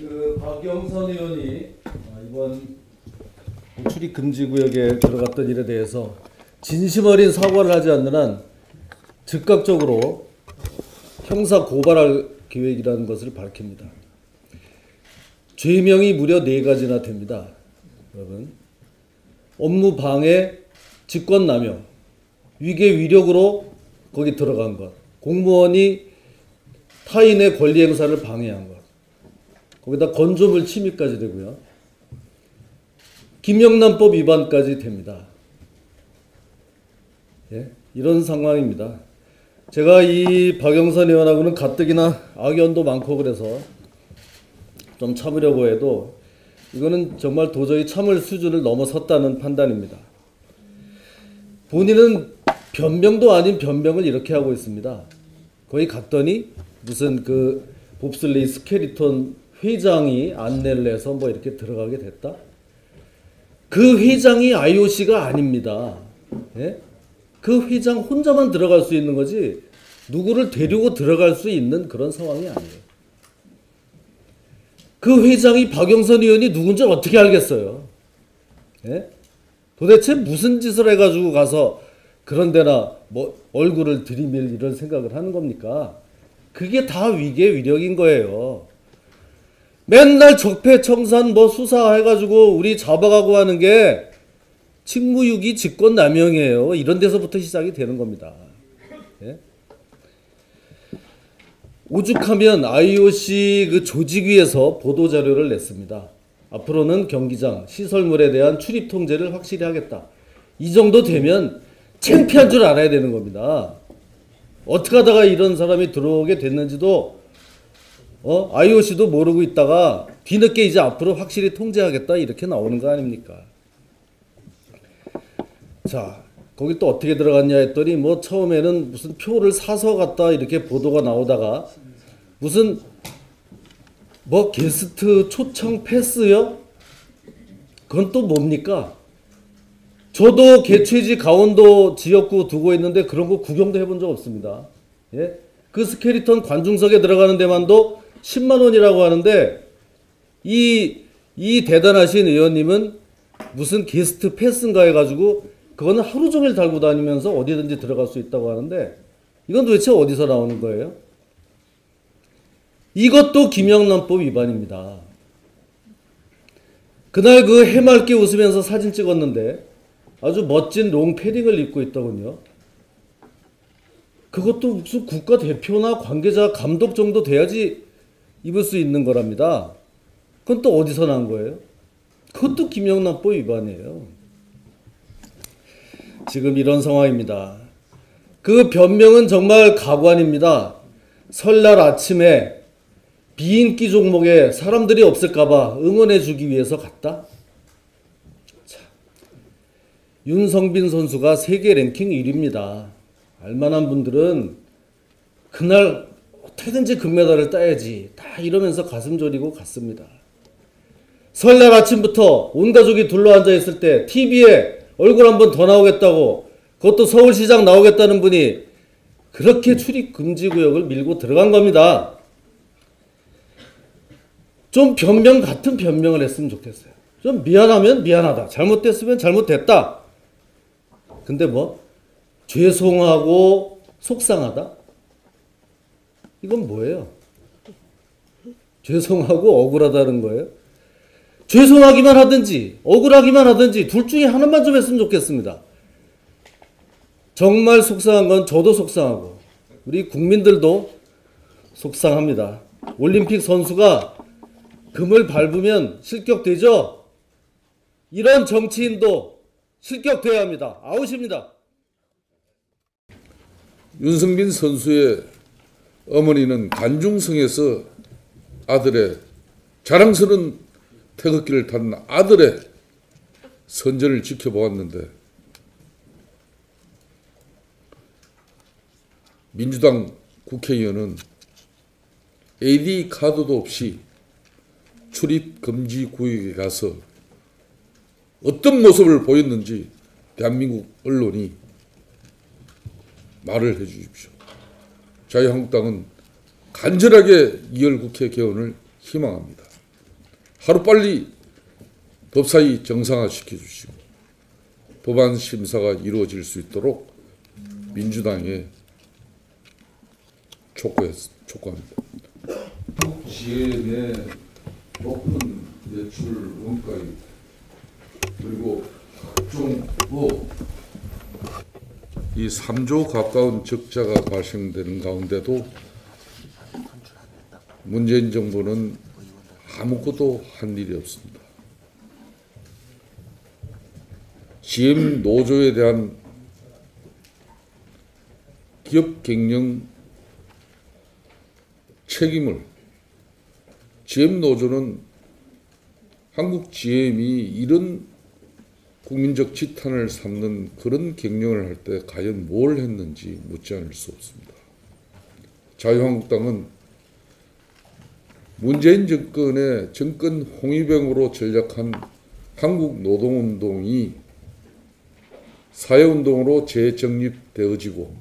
박영선 의원이 이번 출입 금지 구역에 들어갔던 일에 대해서 진심 어린 사과를 하지 않는 한 즉각적으로 형사 고발할 계획이라는 것을 밝힙니다. 죄명이 무려 4가지나 됩니다. 여러분, 업무 방해, 직권남용, 위계 위력으로 거기 들어간 것, 공무원이 타인의 권리 행사를 방해한 것, 거기다 건조물 침입까지 되고요. 김영란법 위반까지 됩니다. 예? 이런 상황입니다. 제가 이 박영선 의원하고는 가뜩이나 악연도 많고 그래서 좀 참으려고 해도 이거는 정말 도저히 참을 수준을 넘어섰다는 판단입니다. 본인은 변명도 아닌 변명을 이렇게 하고 있습니다. 거기 갔더니 무슨 그 봅슬레이 스켈리톤 회장이 안내를 해서 뭐 이렇게 들어가게 됐다? 그 회장이 IOC가 아닙니다. 예? 그 회장 혼자만 들어갈 수 있는 거지 누구를 데리고 들어갈 수 있는 그런 상황이 아니에요. 그 회장이 박영선 의원이 누군지 어떻게 알겠어요? 예? 도대체 무슨 짓을 해가지고 가서 그런 데나 뭐 얼굴을 들이밀 이런 생각을 하는 겁니까? 그게 다 위계 위력인 거예요. 맨날 적폐청산 뭐 수사해가지고 우리 잡아가고 하는 게 직무유기 직권남용이에요. 이런 데서부터 시작이 되는 겁니다. 예? 오죽하면 IOC 그 조직위에서 보도자료를 냈습니다. 앞으로는 경기장, 시설물에 대한 출입 통제를 확실히 하겠다. 이 정도 되면 창피한 줄 알아야 되는 겁니다. 어떻게 하다가 이런 사람이 들어오게 됐는지도 IOC도 모르고 있다가 뒤늦게 이제 앞으로 확실히 통제하겠다 이렇게 나오는 거 아닙니까? 자, 거기 또 어떻게 들어갔냐 했더니 뭐 처음에는 무슨 표를 사서 갔다 이렇게 보도가 나오다가 무슨 뭐 게스트 초청 패스요? 그건 또 뭡니까? 저도 개최지 강원도 지역구 두고 있는데 그런 거 구경도 해본 적 없습니다. 예? 그 스켈리톤 관중석에 들어가는 데만도 10만 원이라고 하는데 이 대단하신 의원님은 무슨 게스트 패스인가 해가지고 그거는 하루 종일 달고 다니면서 어디든지 들어갈 수 있다고 하는데 이건 도대체 어디서 나오는 거예요? 이것도 김영란법 위반입니다. 그날 그 해맑게 웃으면서 사진 찍었는데 아주 멋진 롱패딩을 입고 있더군요. 그것도 무슨 국가대표나 관계자 감독 정도 돼야지 입을 수 있는 거랍니다. 그건 또 어디서 난 거예요? 그것도 김영란법 위반이에요. 지금 이런 상황입니다. 그 변명은 정말 가관입니다. 설날 아침에 비인기 종목에 사람들이 없을까봐 응원해주기 위해서 갔다? 자, 윤성빈 선수가 세계 랭킹 1위입니다. 알만한 분들은 그날 어떻게든지 금메달을 따야지 다 이러면서 가슴 졸이고 갔습니다. 설날 아침부터 온 가족이 둘러앉아 있을 때 TV에 얼굴 한 번 더 나오겠다고 그것도 서울시장 나오겠다는 분이 그렇게 출입 금지 구역을 밀고 들어간 겁니다. 좀 변명 같은 변명을 했으면 좋겠어요. 좀 미안하면 미안하다. 잘못됐으면 잘못됐다. 근데 뭐 죄송하고 속상하다? 이건 뭐예요? 죄송하고 억울하다는 거예요? 죄송하기만 하든지 억울하기만 하든지 둘 중에 하나만 좀 했으면 좋겠습니다. 정말 속상한 건 저도 속상하고 우리 국민들도 속상합니다. 올림픽 선수가 금을 밟으면 실격되죠? 이런 정치인도 실격돼야 합니다. 아웃입니다. 윤성빈 선수의 어머니는 관중석에서 아들의 자랑스러운 태극기를 탄 아들의 선전을 지켜보았는데 민주당 국회의원은 AD 카드도 없이 출입 금지 구역에 가서 어떤 모습을 보였는지 대한민국 언론이 말을 해 주십시오. 자유한국당은 간절하게 2월 국회 개원을 희망합니다. 하루빨리 법사위 정상화시켜 주시고 법안 심사가 이루어질 수 있도록 민주당에 촉구합니다. GM의 높은 매출 원가율 그리고 각종 이 3조 가까운 적자가 발생되는 가운데도 문재인 정부는 아무것도 한 일이 없습니다. GM 노조에 대한 기업 경영 책임을 GM 노조는 한국 GM이 이런 국민적 지탄을 삼는 그런 경영을 할 때 과연 뭘 했는지 묻지 않을 수 없습니다. 자유한국당은 문재인 정권의 정권 홍위병으로 전락한 한국 노동운동이 사회운동으로 재정립되어지고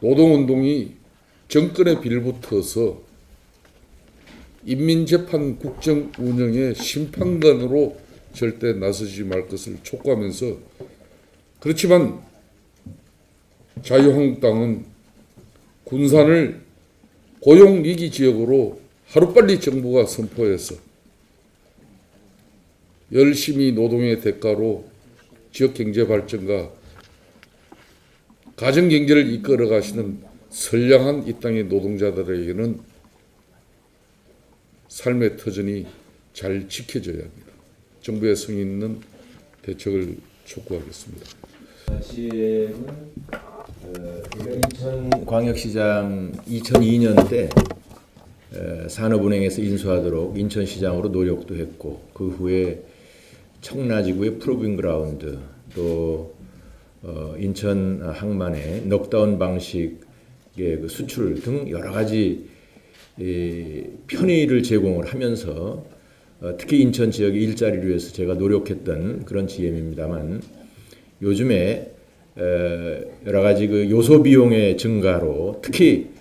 노동운동이 정권에 빌붙어서 인민재판 국정 운영의 심판관으로 절대 나서지 말 것을 촉구하면서 그렇지만 자유한국당은 군산을 고용위기 지역으로 하루빨리 정부가 선포해서 열심히 노동의 대가로 지역경제 발전과 가정경제를 이끌어 가시는 선량한 이 땅의 노동자들에게는 삶의 터전이 잘 지켜져야 합니다. 정부의 성의 있는 대책을 촉구하겠습니다. GM은 인천광역시장 2002년 때 산업은행에서 인수하도록 인천시장으로 노력도 했고 그 후에 청라지구의 프로빙 그라운드 또 인천 항만의 넉다운 방식의 그 수출 등 여러 가지 편의를 제공을 하면서 특히 인천 지역의 일자리를 위해서 제가 노력했던 그런 GM입니다만 요즘에 여러 가지 그 요소 비용의 증가로 특히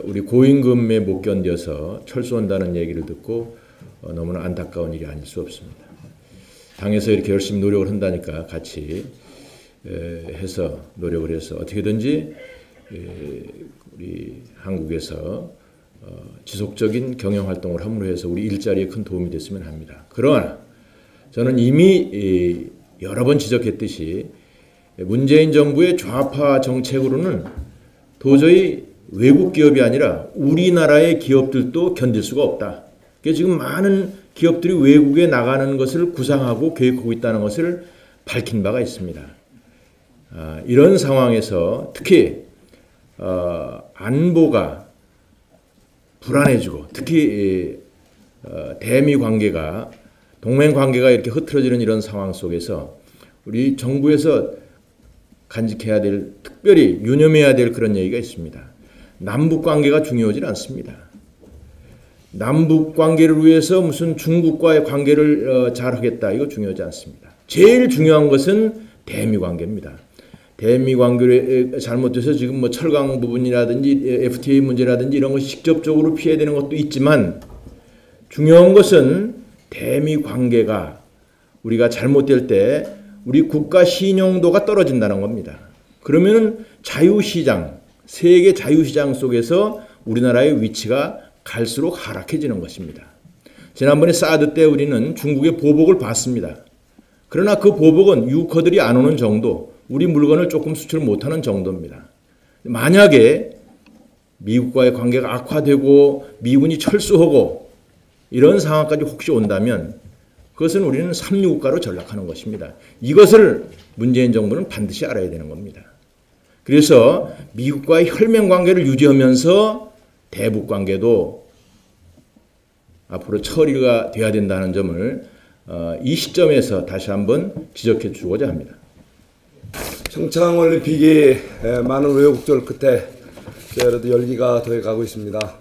우리 고임금에 못 견뎌서 철수한다는 얘기를 듣고 너무나 안타까운 일이 아닐 수 없습니다. 당에서 이렇게 열심히 노력을 한다니까 같이 해서 노력을 해서 어떻게든지 우리 한국에서 지속적인 경영 활동을 함으로 해서 우리 일자리에 큰 도움이 됐으면 합니다. 그러나 저는 이미 여러 번 지적했듯이 문재인 정부의 좌파 정책으로는 도저히 외국 기업이 아니라 우리나라의 기업들도 견딜 수가 없다. 그래서 지금 많은 기업들이 외국에 나가는 것을 구상하고 계획하고 있다는 것을 밝힌 바가 있습니다. 이런 상황에서 특히 안보가 불안해지고 특히 대미 관계가 동맹 관계가 이렇게 흐트러지는 이런 상황 속에서 우리 정부에서 간직해야 될 특별히 유념해야 될 그런 얘기가 있습니다. 남북 관계가 중요하지 않습니다. 남북 관계를 위해서 무슨 중국과의 관계를 잘하겠다 이거 중요하지 않습니다. 제일 중요한 것은 대미 관계입니다. 대미 관계를 잘못돼서 지금 뭐 철강 부분이라든지 FTA 문제라든지 이런 것이 직접적으로 피해되는 것도 있지만 중요한 것은 대미 관계가 우리가 잘못될 때 우리 국가 신용도가 떨어진다는 겁니다. 그러면은 자유시장, 세계 자유시장 속에서 우리나라의 위치가 갈수록 하락해지는 것입니다. 지난번에 사드 때 우리는 중국의 보복을 받습니다. 그러나 그 보복은 유커들이 안 오는 정도, 우리 물건을 조금 수출 못하는 정도입니다. 만약에 미국과의 관계가 악화되고 미군이 철수하고 이런 상황까지 혹시 온다면 그것은 우리는 삼류국가로 전락하는 것입니다. 이것을 문재인 정부는 반드시 알아야 되는 겁니다. 그래서 미국과의 혈맹 관계를 유지하면서 대북 관계도 앞으로 처리가 돼야 된다는 점을 이 시점에서 다시 한번 지적해 주고자 합니다. 평창올림픽이 많은 우여곡절 끝에 그래도 열기가 더해가고 있습니다.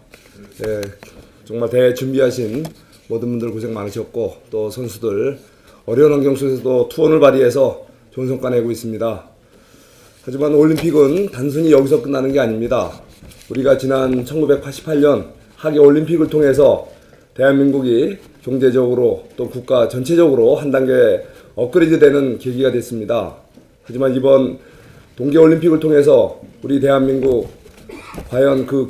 정말 대준비하신 모든 분들 고생 많으셨고 또 선수들 어려운 환경 속에서도 투혼을 발휘해서 좋은 성과 내고 있습니다. 하지만 올림픽은 단순히 여기서 끝나는 게 아닙니다. 우리가 지난 1988년 하계 올림픽을 통해서 대한민국이 경제적으로 또 국가 전체적으로 한 단계 업그레이드 되는 계기가 됐습니다. 하지만 이번 동계올림픽을 통해서 우리 대한민국 과연 그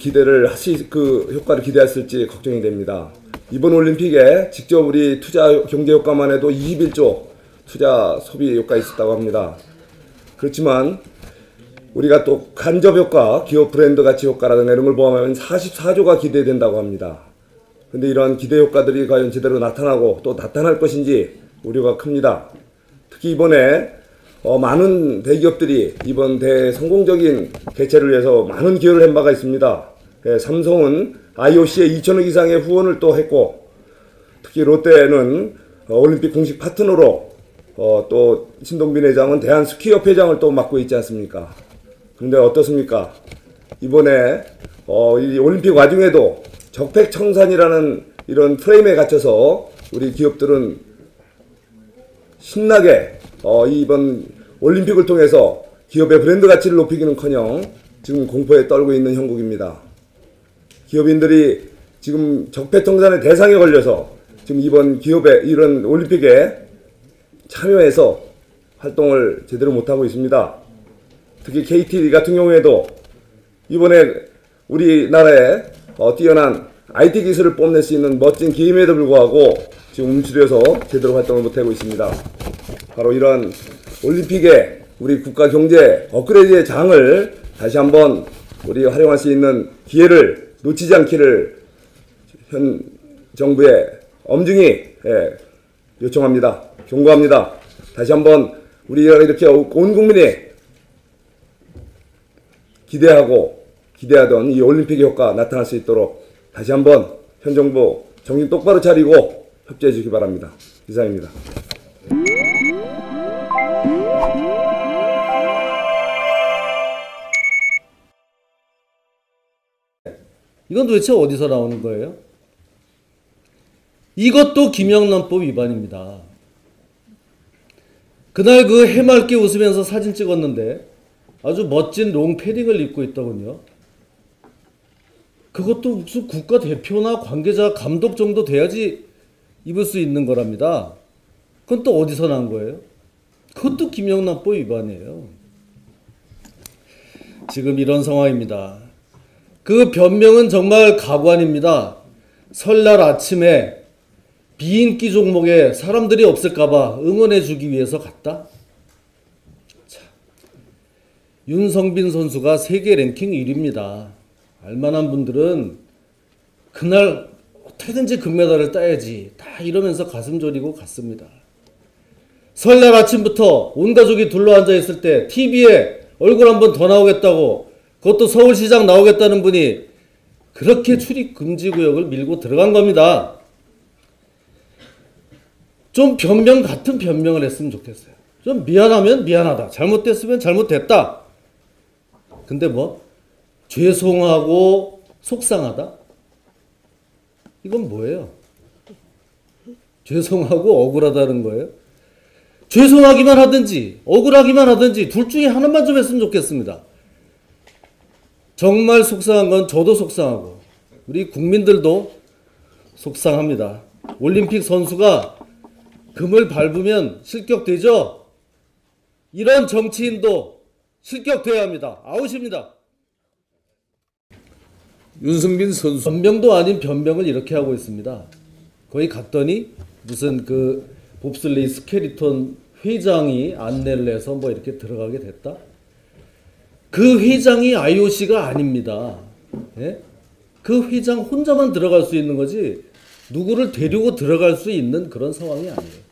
효과를 기대했을지 걱정이 됩니다. 이번 올림픽에 직접 우리 투자 경제 효과만 해도 21조 투자 소비 효과 있었다고 합니다. 그렇지만 우리가 또 간접 효과, 기업 브랜드 가치 효과라든가 이런 걸 포함하면 44조가 기대된다고 합니다. 그런데 이러한 기대 효과들이 과연 제대로 나타나고 또 나타날 것인지 우려가 큽니다. 특히 이번에 많은 대기업들이 이번 대성공적인 개최를 위해서 많은 기여를 한 바가 있습니다. 삼성은 IOC에 2천억 이상의 후원을 또 했고, 특히 롯데는 올림픽 공식 파트너로 또 신동빈 회장은 대한스키협회장을 또 맡고 있지 않습니까? 그런데 어떻습니까? 이번에 이 올림픽 와중에도 적폐청산이라는 이런 프레임에 갇혀서 우리 기업들은 신나게 이번 올림픽을 통해서 기업의 브랜드 가치를 높이기는커녕 지금 공포에 떨고 있는 형국입니다. 기업인들이 지금 적폐청산의 대상에 걸려서 지금 이번 기업의 이런 올림픽에 참여해서 활동을 제대로 못하고 있습니다. 특히 KT 같은 경우에도 이번에 우리나라에 뛰어난 IT 기술을 뽐낼 수 있는 멋진 기임에도 불구하고 지금 움츠려서 제대로 활동을 못하고 있습니다. 바로 이런 올림픽에 우리 국가 경제 업그레이드의 장을 다시 한번 우리 활용할 수 있는 기회를 놓치지 않기를 현 정부에 엄중히 요청합니다. 경고합니다. 다시 한번 우리가 이렇게 온 국민이 기대하던 이 올림픽의 효과 나타날 수 있도록 다시 한번 현 정부 정신 똑바로 차리고 협조해 주시기 바랍니다. 이상입니다. 이건 도대체 어디서 나오는 거예요? 이것도 김영란법 위반입니다. 그날 그 해맑게 웃으면서 사진 찍었는데 아주 멋진 롱패딩을 입고 있더군요. 그것도 무슨 국가대표나 관계자 감독 정도 돼야지 입을 수 있는 거랍니다. 그건 또 어디서 난 거예요? 그것도 김영란법 위반이에요. 지금 이런 상황입니다. 그 변명은 정말 가관입니다. 설날 아침에 비인기 종목에 사람들이 없을까봐 응원해주기 위해서 갔다? 자, 윤성빈 선수가 세계 랭킹 1위입니다. 알만한 분들은 그날 어떻게든지 금메달을 따야지 다 이러면서 가슴 졸이고 갔습니다. 설날 아침부터 온 가족이 둘러앉아 있을 때 TV에 얼굴 한 번 더 나오겠다고, 그것도 서울시장 나오겠다는 분이 그렇게 출입 금지 구역을 밀고 들어간 겁니다. 좀 변명 같은 변명을 했으면 좋겠어요. 좀 미안하면 미안하다, 잘못됐으면 잘못됐다. 근데 뭐 죄송하고 속상하다? 이건 뭐예요? 죄송하고 억울하다는 거예요? 죄송하기만 하든지 억울하기만 하든지 둘 중에 하나만 좀 했으면 좋겠습니다. 정말 속상한 건 저도 속상하고 우리 국민들도 속상합니다. 올림픽 선수가 금을 밟으면 실격되죠? 이런 정치인도 실격돼야 합니다. 아웃입니다. 윤성빈 선수 변명도 아닌 변명을 이렇게 하고 있습니다. 거기 갔더니 무슨 그 봅슬레이 스켈리톤 회장이 안내를 해서 뭐 이렇게 들어가게 됐다? 그 회장이 IOC가 아닙니다. 예? 그 회장 혼자만 들어갈 수 있는 거지 누구를 데리고 들어갈 수 있는 그런 상황이 아니에요.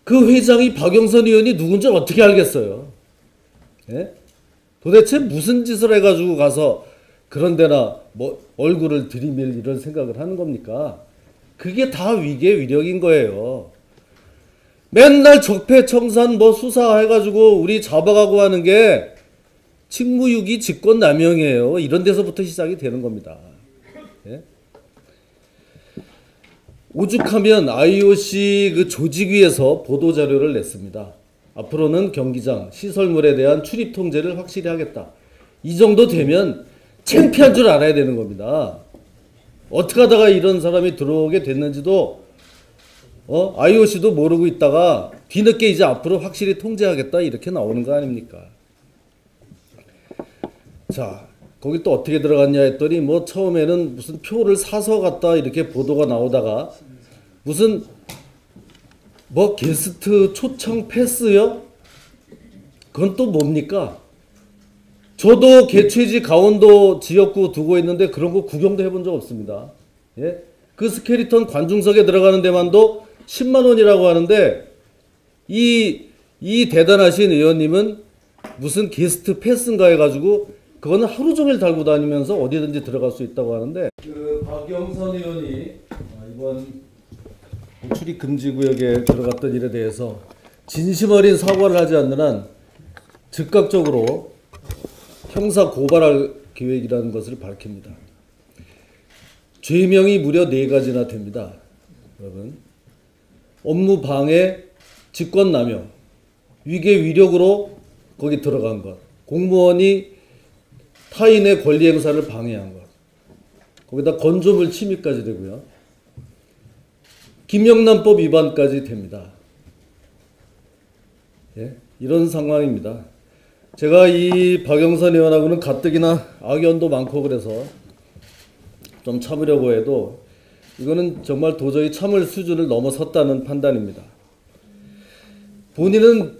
그 회장이 박영선 의원이 누군지 어떻게 알겠어요? 예? 도대체 무슨 짓을 해가지고 가서 그런 데나 뭐 얼굴을 들이밀 이런 생각을 하는 겁니까? 그게 다 위계 위력인 거예요. 맨날 적폐청산 뭐 수사해가지고 우리 잡아가고 하는 게 직무유기 직권남용이에요. 이런 데서부터 시작이 되는 겁니다. 예? 오죽하면 IOC 그 조직위에서 보도자료를 냈습니다. 앞으로는 경기장, 시설물에 대한 출입 통제를 확실히 하겠다. 이 정도 되면 창피한 줄 알아야 되는 겁니다. 어떻게 하다가 이런 사람이 들어오게 됐는지도 IOC도 모르고 있다가 뒤늦게 이제 앞으로 확실히 통제하겠다 이렇게 나오는 거 아닙니까? 자, 거기 또 어떻게 들어갔냐 했더니 뭐 처음에는 무슨 표를 사서 갔다 이렇게 보도가 나오다가 무슨 뭐 게스트 초청 패스요? 그건 또 뭡니까? 저도 개최지 강원도 지역구 두고 있는데 그런 거 구경도 해본 적 없습니다. 예? 그 스켈리톤 관중석에 들어가는 데만도 10만 원이라고 하는데 이 대단하신 의원님은 무슨 게스트 패스인가 해가지고 그거는 하루 종일 달고 다니면서 어디든지 들어갈 수 있다고 하는데 그 박영선 의원이 이번 출입 금지 구역에 들어갔던 일에 대해서 진심 어린 사과를 하지 않는 한 즉각적으로 형사 고발할 계획이라는 것을 밝힙니다. 죄명이 무려 4가지나 됩니다. 여러분, 업무 방해, 직권남용, 위계 위력으로 거기 들어간 것, 공무원이 타인의 권리 행사를 방해한 것, 거기다 건조물 침입까지 되고요. 김영란법 위반까지 됩니다. 예? 이런 상황입니다. 제가 이 박영선 의원하고는 가뜩이나 악연도 많고 그래서 좀 참으려고 해도 이거는 정말 도저히 참을 수준을 넘어섰다는 판단입니다. 본인은